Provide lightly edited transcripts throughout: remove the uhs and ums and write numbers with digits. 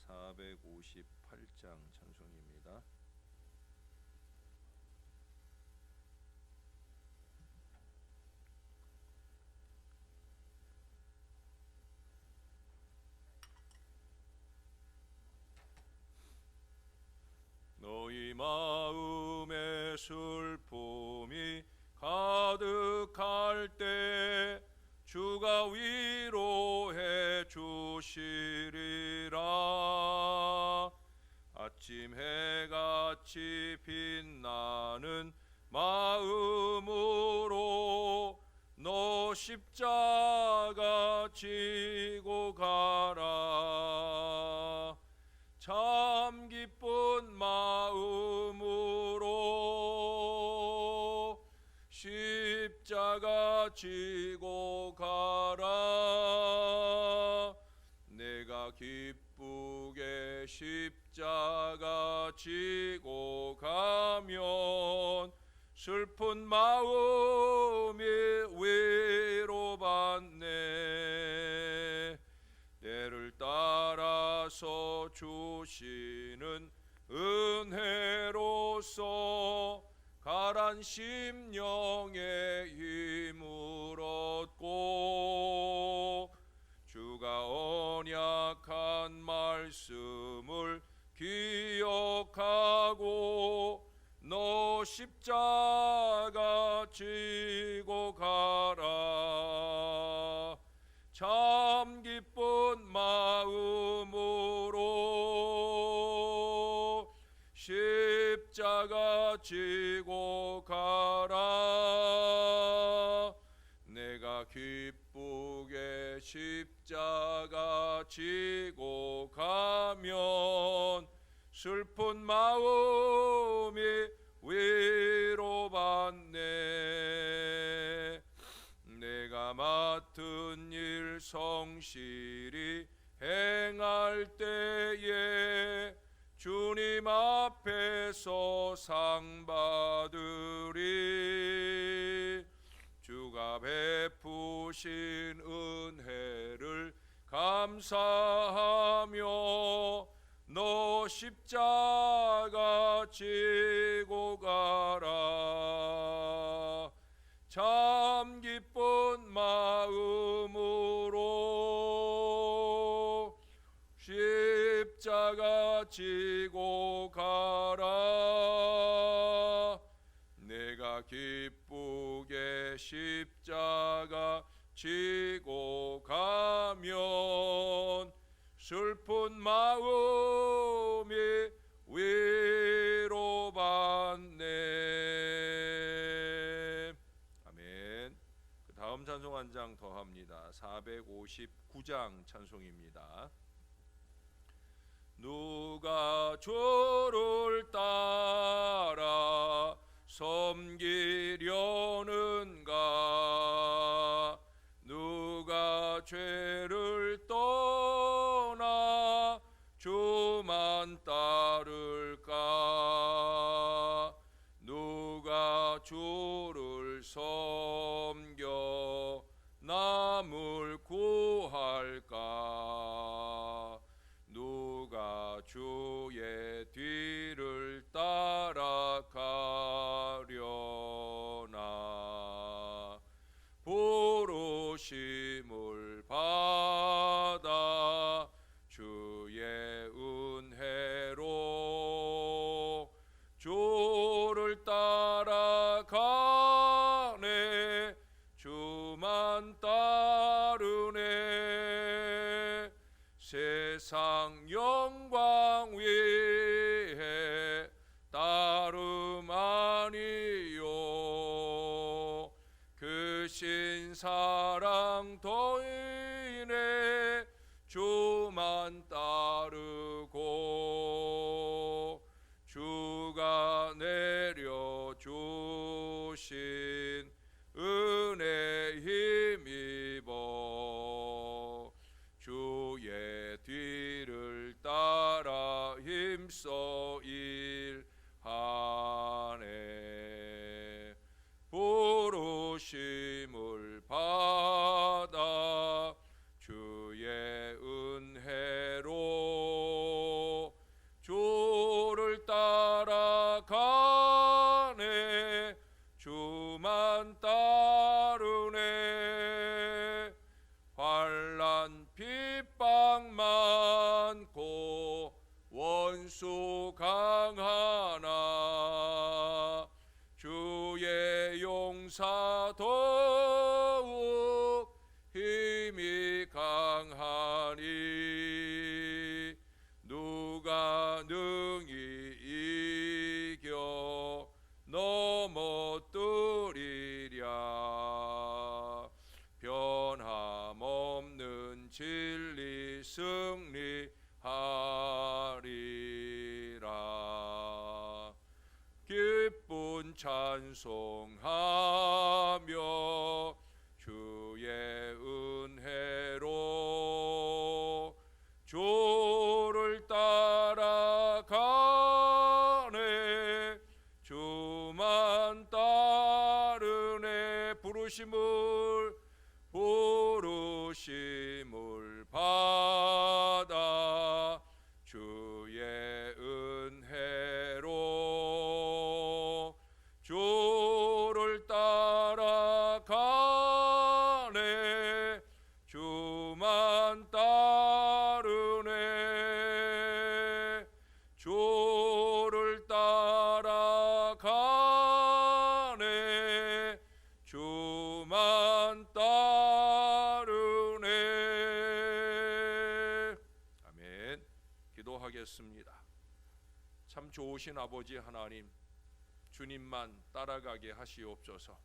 458장 찬송입니다. 너희 마음의 슬픔이 가득할 때 주가 위로해 주시리라. 아침 해같이 빛나는 마음으로 너 십자가 지고 가라. 참 기쁜 마음으로 십자가 지고 가라. 내가 기쁘게 십자가 지고 가면 슬픈 마음이 위로받네. 때를 따라서 주시는 은혜로서 가란 심령의 힘을 얻고 주가 언약한 말씀을 기억하고 너 십자가 지고 가라. 참 기쁜 마음으로 십자가 지고 가라. 내가 기쁘게 십자가 지고 가면 슬픈 마음이 위로받네. 내가 맡은 일 성실히 행할 때에 주님 앞에서 상 받으리. 주가 베푸신 은혜를 감사하며 너 십자가 지고 가라. 참 기쁜 마음으로 십자가 지고 가라. 내가 기쁘게 십자가 지고 가면 슬픈 마음이 위로받네. 아멘. 그 다음 찬송 한 장 더 합니다. 459장 찬송입니다. 누가 주를 따라 섬기려는가? 누가 죄를 떠나 주만 따를까? 누가 주를 섬겨 남을 구할까? 누가 주의 뒤를 따라가려나? 부르심을 받아 주의 은혜로 주를 따라가네. 주만 따르네. 세상 영광 위에 따름 아니요. 그 신사랑 도인에 주만 따르고 주가 내려주신 은혜 힘입어 주의 뒤를 따라 힘써 일하네. 부르심을 받아 주만 따르네. 환난 핍박 많고 원수 강하나 주의 용사 더욱 힘이 강하니 누가 능히 이겨 넘어뜨리랴. 변함없는 진리 승리하리라. 기쁜 찬송하며 주의 은혜로 주를 따라가네. 주만 따르네. 부르심을 받아 주의 은혜로 주를 따라가네. 주만 따르네. 주를 따라가네. 주만 따르네. 아멘. 기도하겠습니다. 참 좋으신 아버지 하나님, 주님만 따라가게 하시옵소서.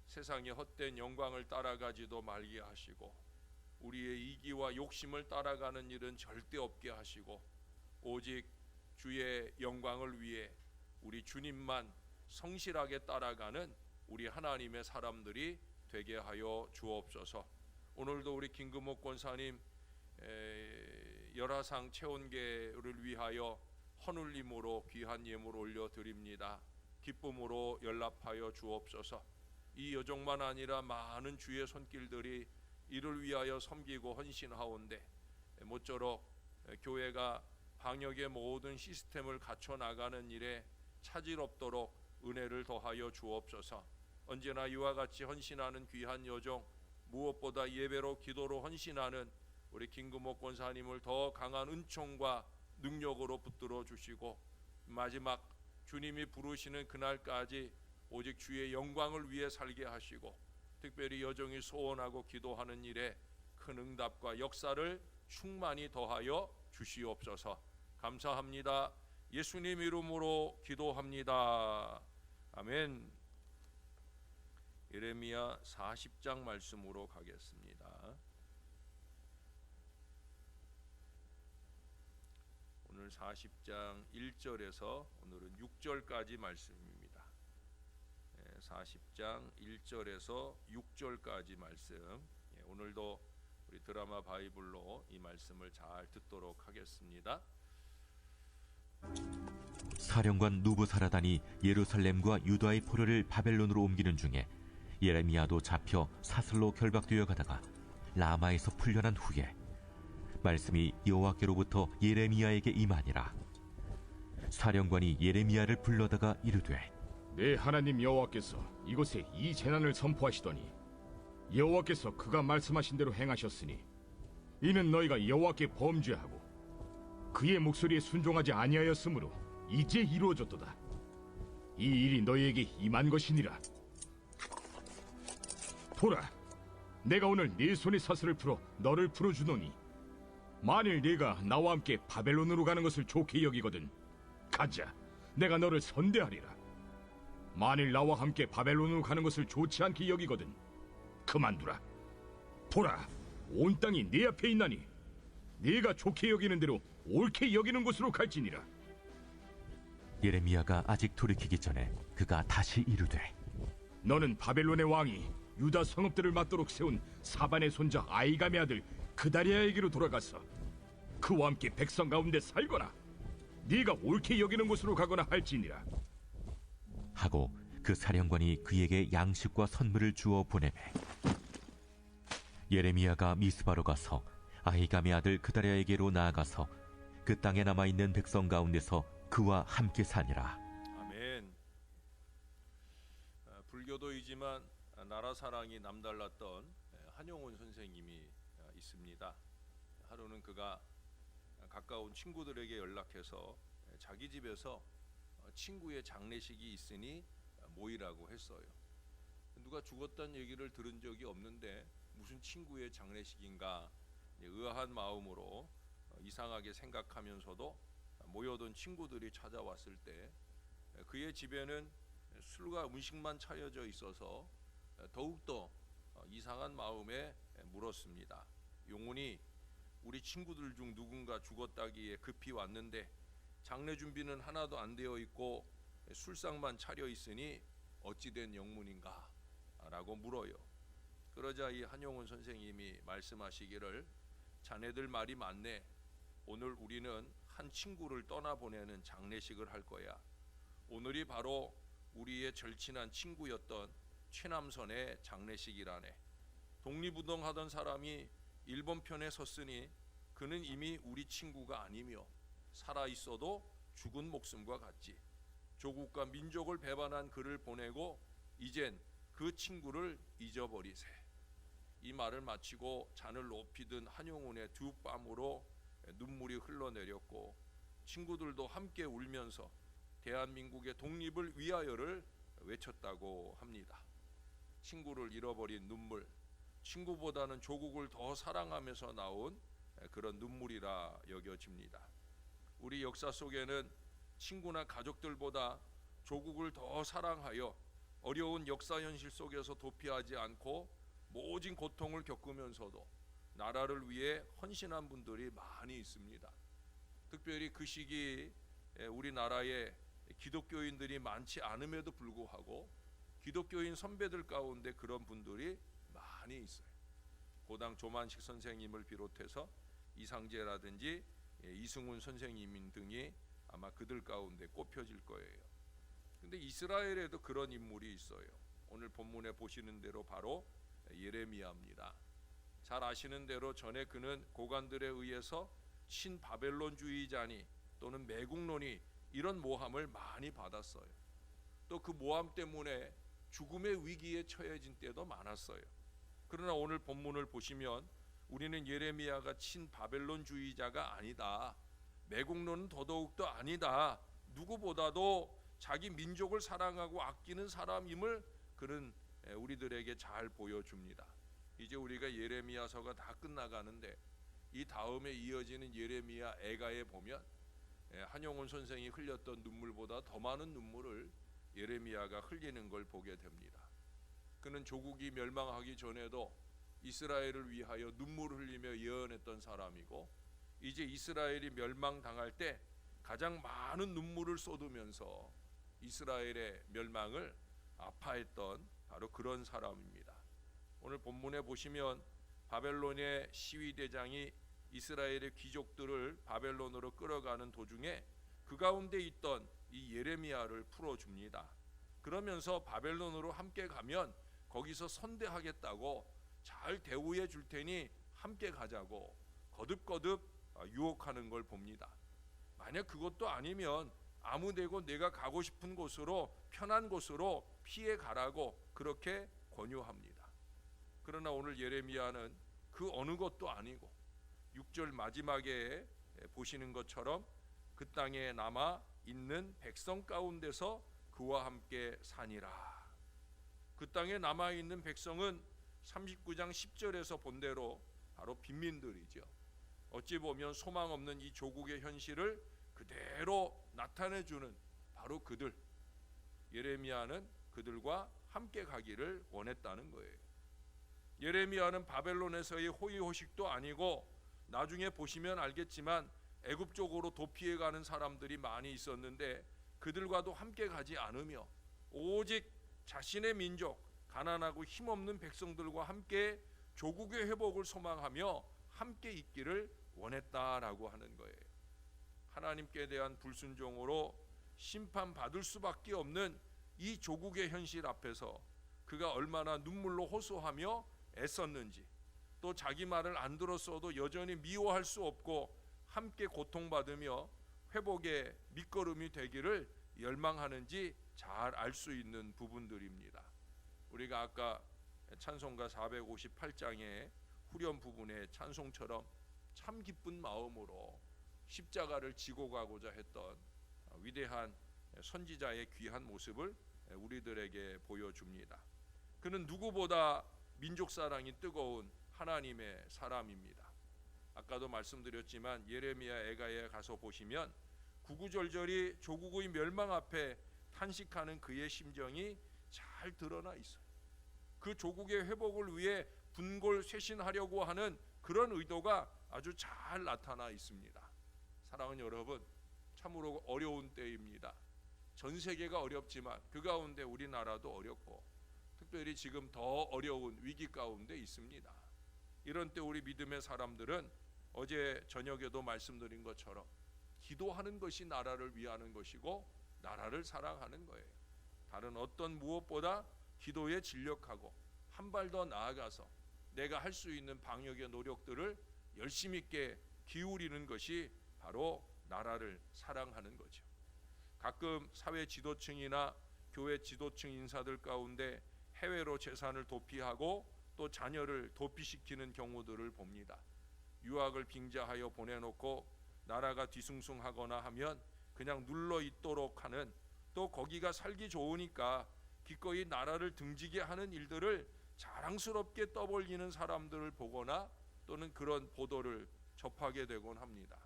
세상의 헛된 영광을 따라가지도 말게 하시고 우리의 이기와 욕심을 따라가는 일은 절대 없게 하시고 오직 주의 영광을 위해 우리 주님만 성실하게 따라가는 우리 하나님의 사람들이 되게 하여 주옵소서. 오늘도 우리 김금옥 권사님 열화상 체온계를 위하여 헌울림으로 귀한 예물 올려드립니다. 기쁨으로 연락하여 주옵소서. 이 여종만 아니라 많은 주의 손길들이 이를 위하여 섬기고 헌신하온데 모쪼록 교회가 방역의 모든 시스템을 갖춰 나가는 일에 차질 없도록 은혜를 더하여 주옵소서. 언제나 이와 같이 헌신하는 귀한 여종, 무엇보다 예배로 기도로 헌신하는 우리 김금옥 권사님을 더 강한 은총과 능력으로 붙들어 주시고 마지막 주님이 부르시는 그날까지 오직 주의 영광을 위해 살게 하시고 특별히 여종이 소원하고 기도하는 일에 큰 응답과 역사를 충만히 더하여 주시옵소서. 감사합니다. 예수님 이름으로 기도합니다. 아멘. 예레미야 40장 말씀으로 가겠습니다. 오늘 40장 1절에서 오늘은 6절까지 말씀입니다. 40장 1절에서 6절까지 말씀. 오늘도 우리 드라마 바이블로 이 말씀을 잘 듣도록 하겠습니다. 사령관 누부사라단이 예루살렘과 유다의 포로를 바벨론으로 옮기는 중에 예레미야도 잡혀 사슬로 결박되어 가다가 라마에서 풀려난 후에 말씀이 여호와께로부터 예레미야에게 임하니라. 사령관이 예레미야를 불러다가 이르되 내 하나님 여호와께서 이곳에 이 재난을 선포하시더니 여호와께서 그가 말씀하신 대로 행하셨으니 이는 너희가 여호와께 범죄하고 그의 목소리에 순종하지 아니하였으므로 이제 이루어졌도다. 이 일이 너희에게 임한 것이니라. 보라, 내가 오늘 네 손의 사슬을 풀어 너를 풀어주노니 만일 네가 나와 함께 바벨론으로 가는 것을 좋게 여기거든 가자, 내가 너를 선대하리라. 만일 나와 함께 바벨론으로 가는 것을 좋지 않게 여기거든 그만두라. 보라, 온 땅이 네 앞에 있나니 네가 좋게 여기는 대로 옳게 여기는 곳으로 갈지니라. 예레미야가 아직 돌이키기 전에 그가 다시 이르되 너는 바벨론의 왕이 유다 성읍들을 맞도록 세운 사반의 손자 아이감의 아들 그다리아에게로 돌아가서 그와 함께 백성 가운데 살거나 네가 옳게 여기는 곳으로 가거나 할지니라. 하고 그 사령관이 그에게 양식과 선물을 주어 보내매 예레미야가 미스바로 가서 아히감의 아들 그다리아에게로 나아가서 그 땅에 남아있는 백성 가운데서 그와 함께 사니라. 아멘. 개신교도이지만 나라 사랑이 남달랐던 한용운 선생님이 있습니다. 하루는 그가 가까운 친구들에게 연락해서 자기 집에서 친구의 장례식이 있으니 모이라고 했어요. 누가 죽었다는 얘기를 들은 적이 없는데 무슨 친구의 장례식인가 의아한 마음으로 이상하게 생각하면서도 모여든 친구들이 찾아왔을 때 그의 집에는 술과 음식만 차려져 있어서 더욱더 이상한 마음에 물었습니다. 용훈이, 우리 친구들 중 누군가 죽었다기에 급히 왔는데 장례 준비는 하나도 안 되어 있고 술상만 차려 있으니 어찌된 영문인가? 라고 물어요. 그러자 이 한용운 선생님이 말씀하시기를, 자네들 말이 맞네. 오늘 우리는 한 친구를 떠나보내는 장례식을 할 거야. 오늘이 바로 우리의 절친한 친구였던 최남선의 장례식이라네. 독립운동하던 사람이 일본 편에 섰으니 그는 이미 우리 친구가 아니며 살아있어도 죽은 목숨과 같지. 조국과 민족을 배반한 그를 보내고 이젠 그 친구를 잊어버리세. 이 말을 마치고 잔을 높이 든 한용운의 두 뺨으로 눈물이 흘러내렸고 친구들도 함께 울면서 대한민국의 독립을 위하여를 외쳤다고 합니다. 친구를 잃어버린 눈물, 친구보다는 조국을 더 사랑하면서 나온 그런 눈물이라 여겨집니다. 우리 역사 속에는 친구나 가족들보다 조국을 더 사랑하여 어려운 역사 현실 속에서 도피하지 않고 모진 고통을 겪으면서도 나라를 위해 헌신한 분들이 많이 있습니다. 특별히 그 시기 우리나라에 기독교인들이 많지 않음에도 불구하고 기독교인 선배들 가운데 그런 분들이 많이 있어요. 고당 조만식 선생님을 비롯해서 이상재라든지 이승훈 선생님 등이 아마 그들 가운데 꼽혀질 거예요. 근데 이스라엘에도 그런 인물이 있어요. 오늘 본문에 보시는 대로 바로 예레미야입니다. 잘 아시는 대로 전에 그는 고관들에 의해서 친바벨론주의자니 또는 매국노니 이런 모함을 많이 받았어요. 또 그 모함 때문에 죽음의 위기에 처해진 때도 많았어요. 그러나 오늘 본문을 보시면 우리는 예레미야가 친바벨론주의자가 아니다, 매국노는 더더욱도 아니다, 누구보다도 자기 민족을 사랑하고 아끼는 사람임을 그는 우리들에게 잘 보여줍니다. 이제 우리가 예레미야서가 다 끝나가는데 이 다음에 이어지는 예레미야 애가에 보면 한용운 선생이 흘렸던 눈물보다 더 많은 눈물을 예레미야가 흘리는 걸 보게 됩니다. 그는 조국이 멸망하기 전에도 이스라엘을 위하여 눈물을 흘리며 예언했던 사람이고 이제 이스라엘이 멸망당할 때 가장 많은 눈물을 쏟으면서 이스라엘의 멸망을 아파했던 바로 그런 사람입니다. 오늘 본문에 보시면 바벨론의 시위대장이 이스라엘의 귀족들을 바벨론으로 끌어가는 도중에 그 가운데 있던 이 예레미야를 풀어줍니다. 그러면서 바벨론으로 함께 가면 거기서 선대하겠다고 잘 대우해 줄 테니 함께 가자고 거듭거듭 유혹하는 걸 봅니다. 만약 그것도 아니면 아무데고 내가 가고 싶은 곳으로, 편한 곳으로 피해 가라고 그렇게 권유합니다. 그러나 오늘 예레미야는 그 어느 것도 아니고 6절 마지막에 보시는 것처럼 그 땅에 남아 있는 백성 가운데서 그와 함께 사니라. 그 땅에 남아 있는 백성은 39장 10절에서 본 대로 바로 빈민들이죠. 어찌 보면 소망 없는 이 조국의 현실을 그대로 나타내주는 바로 그들. 예레미야는 그들과 함께 가기를 원했다는 거예요. 예레미야는 바벨론에서의 호의호식도 아니고 나중에 보시면 알겠지만 애굽 쪽으로 도피해가는 사람들이 많이 있었는데 그들과도 함께 가지 않으며 오직 자신의 민족, 가난하고 힘없는 백성들과 함께 조국의 회복을 소망하며 함께 있기를 원했다라고 하는 거예요. 하나님께 대한 불순종으로 심판받을 수밖에 없는 이 조국의 현실 앞에서 그가 얼마나 눈물로 호소하며 애썼는지, 또 자기 말을 안 들었어도 여전히 미워할 수 없고 함께 고통받으며 회복의 밑거름이 되기를 열망하는지 잘 알 수 있는 부분들입니다. 우리가 아까 찬송가 458장의 후렴 부분의 찬송처럼 참 기쁜 마음으로 십자가를 지고 가고자 했던 위대한 선지자의 귀한 모습을 우리들에게 보여줍니다. 그는 누구보다 민족 사랑이 뜨거운 하나님의 사람입니다. 아까도 말씀드렸지만 예레미야 에가에 가서 보시면 구구절절히 조국의 멸망 앞에 탄식하는 그의 심정이 잘 드러나 있어요. 그 조국의 회복을 위해 분골쇄신하려고 하는 그런 의도가 아주 잘 나타나 있습니다. 사랑하는 여러분, 참으로 어려운 때입니다. 전 세계가 어렵지만 그 가운데 우리나라도 어렵고 특별히 지금 더 어려운 위기 가운데 있습니다. 이런 때 우리 믿음의 사람들은 어제 저녁에도 말씀드린 것처럼 기도하는 것이 나라를 위하는 것이고 나라를 사랑하는 거예요. 다른 어떤 무엇보다 기도에 진력하고 한 발 더 나아가서 내가 할 수 있는 방역의 노력들을 열심히 있게 기울이는 것이 바로 나라를 사랑하는 거죠. 가끔 사회 지도층이나 교회 지도층 인사들 가운데 해외로 재산을 도피하고 또 자녀를 도피시키는 경우들을 봅니다. 유학을 빙자하여 보내놓고 나라가 뒤숭숭하거나 하면 그냥 눌러 있도록 하는, 또 거기가 살기 좋으니까 기꺼이 나라를 등지게 하는 일들을 자랑스럽게 떠벌리는 사람들을 보거나 또는 그런 보도를 접하게 되곤 합니다.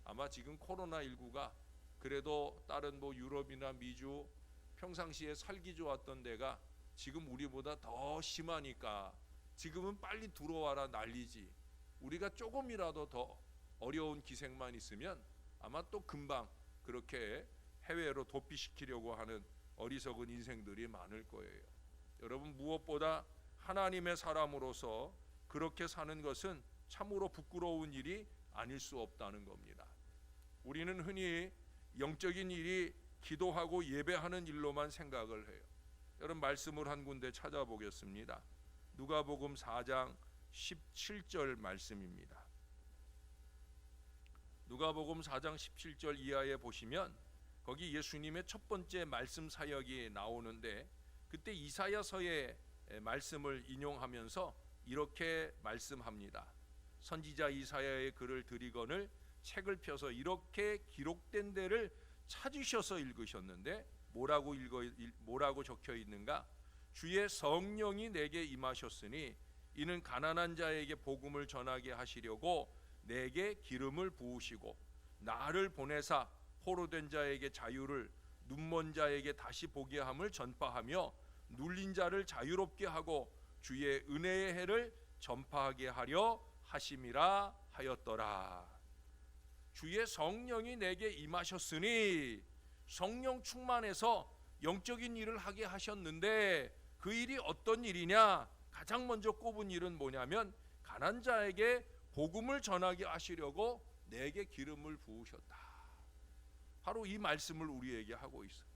아마 지금 코로나19가 그래도 다른 유럽이나 미주 평상시에 살기 좋았던 데가 지금 우리보다 더 심하니까 지금은 빨리 들어와라 난리지, 우리가 조금이라도 더 어려운 기색만 있으면 아마 또 금방 그렇게 해외로 도피시키려고 하는 어리석은 인생들이 많을 거예요. 여러분, 무엇보다 하나님의 사람으로서 그렇게 사는 것은 참으로 부끄러운 일이 아닐 수 없다는 겁니다. 우리는 흔히 영적인 일이 기도하고 예배하는 일로만 생각을 해요. 여러분, 말씀을 한 군데 찾아보겠습니다. 누가복음 4장 17절 말씀입니다. 누가복음 4장 17절 이하에 보시면 거기 예수님의 첫 번째 말씀 사역이 나오는데, 그때 이사야서의 말씀을 인용하면서 이렇게 말씀합니다. 선지자 이사야의 글을 들이거늘 책을 펴서 이렇게 기록된 데를 찾으셔서 읽으셨는데 뭐라고 적혀 있는가? 주의 성령이 내게 임하셨으니 이는 가난한 자에게 복음을 전하게 하시려고 내게 기름을 부으시고 나를 보내사 포로된 자에게 자유를, 눈먼 자에게 다시 보게 함을 전파하며 눌린 자를 자유롭게 하고 주의 은혜의 해를 전파하게 하려 하심이라 하였더라. 주의 성령이 내게 임하셨으니, 성령 충만해서 영적인 일을 하게 하셨는데 그 일이 어떤 일이냐? 가장 먼저 꼽은 일은 뭐냐면 가난한 자에게 복음을 전하게 하시려고 내게 기름을 부으셨다. 바로 이 말씀을 우리에게 하고 있어요.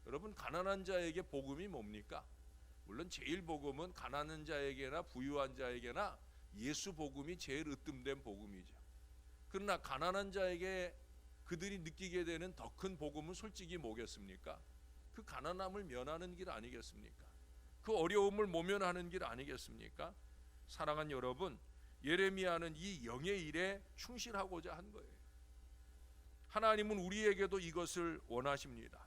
여러분, 가난한 자에게 복음이 뭡니까? 물론 제일 복음은 가난한 자에게나 부유한 자에게나 예수 복음이 제일 으뜸된 복음이죠. 그러나 가난한 자에게 그들이 느끼게 되는 더 큰 복음은 솔직히 뭐겠습니까? 그 가난함을 면하는 길 아니겠습니까? 그 어려움을 모면하는 길 아니겠습니까? 사랑하는 여러분, 예레미야는 이 영의 일에 충실하고자 한 거예요. 하나님은 우리에게도 이것을 원하십니다.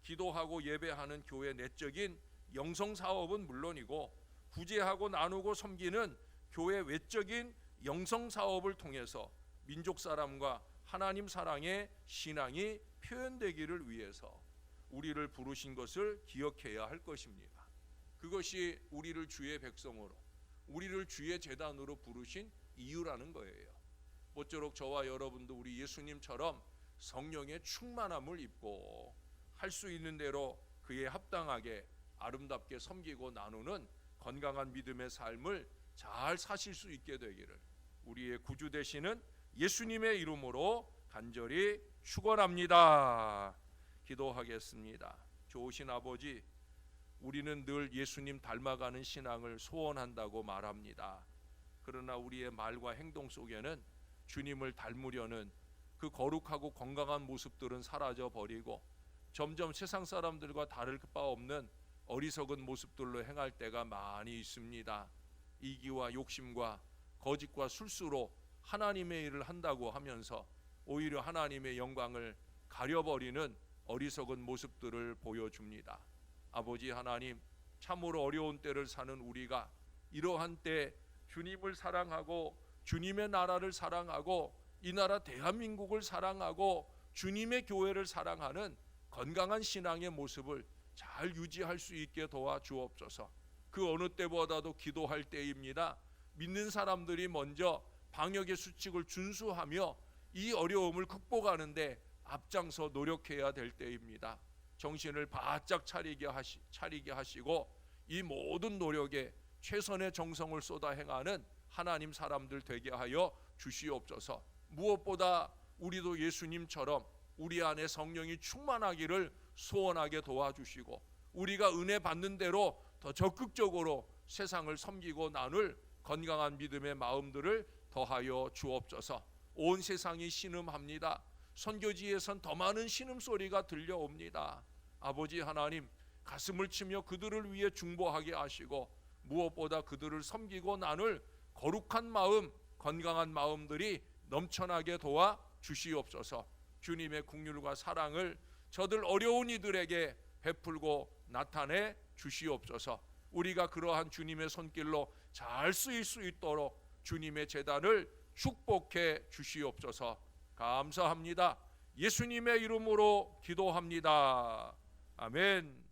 기도하고 예배하는 교회 내적인 영성 사업은 물론이고 구제하고 나누고 섬기는 교회 외적인 영성 사업을 통해서 민족 사람과 하나님 사랑의 신앙이 표현되기를 위해서 우리를 부르신 것을 기억해야 할 것입니다. 그것이 우리를 주의 백성으로, 우리를 주의 제단으로 부르신 이유라는 거예요. 모쪼록 저와 여러분도 우리 예수님처럼 성령의 충만함을 입고 할 수 있는 대로 그에 합당하게 아름답게 섬기고 나누는 건강한 믿음의 삶을 잘 사실 수 있게 되기를 우리의 구주 되시는 예수님의 이름으로 간절히 축원합니다. 기도하겠습니다. 좋으신 아버지, 우리는 늘 예수님 닮아가는 신앙을 소원한다고 말합니다. 그러나 우리의 말과 행동 속에는 주님을 닮으려는 그 거룩하고 건강한 모습들은 사라져 버리고 점점 세상 사람들과 다를 바 없는 어리석은 모습들로 행할 때가 많이 있습니다. 이기와 욕심과 거짓과 술수로 하나님의 일을 한다고 하면서 오히려 하나님의 영광을 가려버리는 어리석은 모습들을 보여줍니다. 아버지 하나님, 참으로 어려운 때를 사는 우리가 이러한 때 주님을 사랑하고 주님의 나라를 사랑하고 이 나라 대한민국을 사랑하고 주님의 교회를 사랑하는 건강한 신앙의 모습을 잘 유지할 수 있게 도와주옵소서. 그 어느 때보다도 기도할 때입니다. 믿는 사람들이 먼저 방역의 수칙을 준수하며 이 어려움을 극복하는데 앞장서 노력해야 될 때입니다. 정신을 바짝 차리게 하시고 이 모든 노력에 최선의 정성을 쏟아 행하는 하나님 사람들 되게 하여 주시옵소서. 무엇보다 우리도 예수님처럼 우리 안에 성령이 충만하기를 소원하게 도와주시고 우리가 은혜 받는 대로 더 적극적으로 세상을 섬기고 나눌 건강한 믿음의 마음들을 더하여 주옵소서. 온 세상이 신음합니다. 선교지에선 더 많은 신음소리가 들려옵니다. 아버지 하나님, 가슴을 치며 그들을 위해 중보하게 하시고 무엇보다 그들을 섬기고 나눌 거룩한 마음, 건강한 마음들이 넘쳐나게 도와 주시옵소서. 주님의 국률과 사랑을 저들 어려운 이들에게 베풀고 나타내 주시옵소서. 우리가 그러한 주님의 손길로 잘 쓰일 수 있도록 주님의 제단을 축복해 주시옵소서. 감사합니다. 예수님의 이름으로 기도합니다. 아멘.